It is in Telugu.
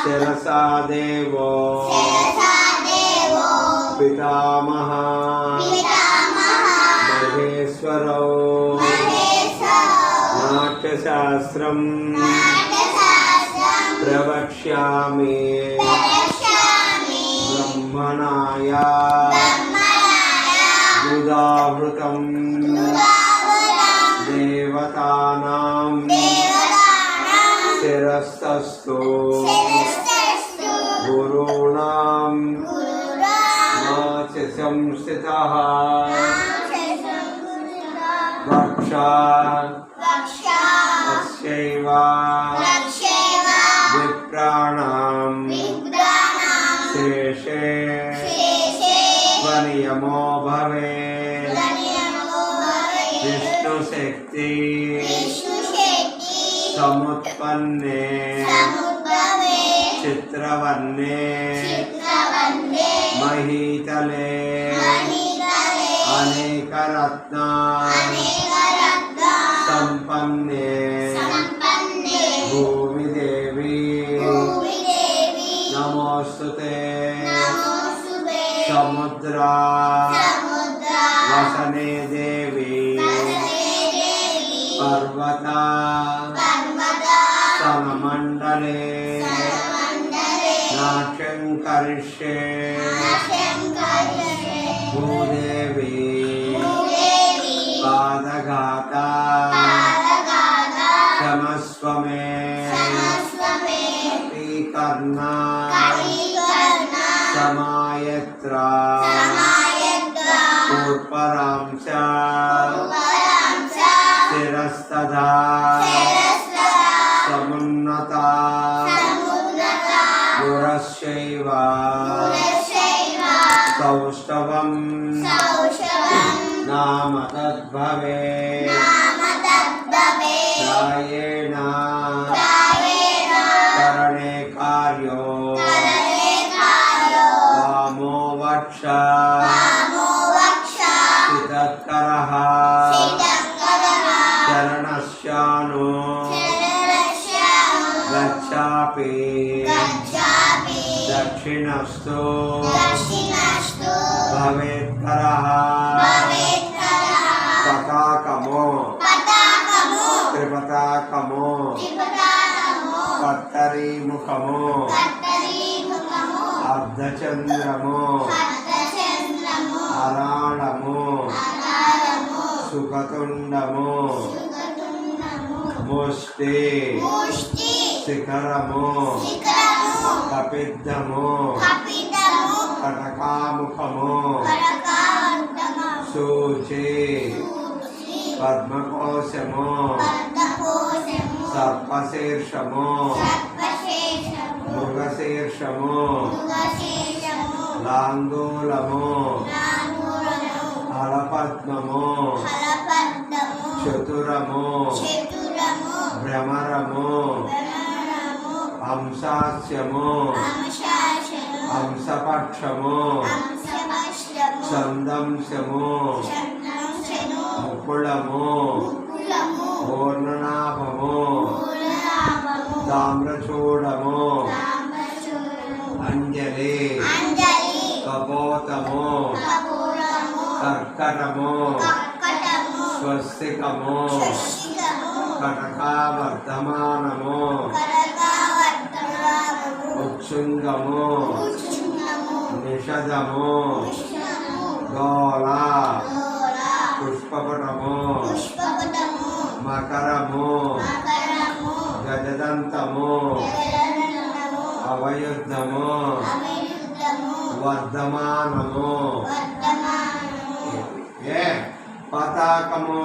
శిరసా దేవో పితామహ మహేశ్వరౌ నాట్యశాస్త్రం ప్రవక్ష్యామి బ్రహ్మణాయ ఉదాహృతం దేవతానాం శిరస్తస్తు గురూణాం నాచ సంస్థితః రక్షా తస్యైవ విప్రాణాం శేషే స్వనియమో భవేత్ విష్ణుశక్తి సముత్పన్నే చిత్రవర్ణే మహీతలే అనేకరత్న సంపన్నే భూమిదేవి నమోస్తుతే సముద్రా వసనే దేవి పర్వత సమమండలే నాట్యం కరిష్యే భూదేవి పాదఘాత క్షమస్వ మే కర్ణ సమాయత్ర పూర్పరాంశ శిరస్తదా సమున్నత గురశ్చైవ సౌష్ఠవం నామ తద్భవేత్ ప్రాయేణ కరణే కార్యో వామో వక్ష స్థితకరః చరణశ్యానో గచ్ఛాపి దక్షిణస్థో భవేత్కరః పతాకమో త్రిపతాకమో కత్తరీముఖమో అర్ధచంద్రమో అరాళమో సుఖతుండమో ముష్టి శిఖరమో కపిద్ధమో కటకాముఖమో శూచి పద్మకోశమో సర్పశీర్షమో మృగశీర్షమో లాంగూలమో హలపద్మమో చతురమో భ్రమరమో హంసాస్యమో హంసపక్షమో చందంశమో ముకుళమో పూర్ణనాభమో తామ్రచూడమో అంజలి కపోతమో కర్కటమో స్వస్తికమో కటకావర్ధమానమో ఉత్సుంగమో నిషదమో గోళ పుష్పపటమో మకరమో గజదంతమో అవయుద్ధమో వర్ధమానమో పతాకమో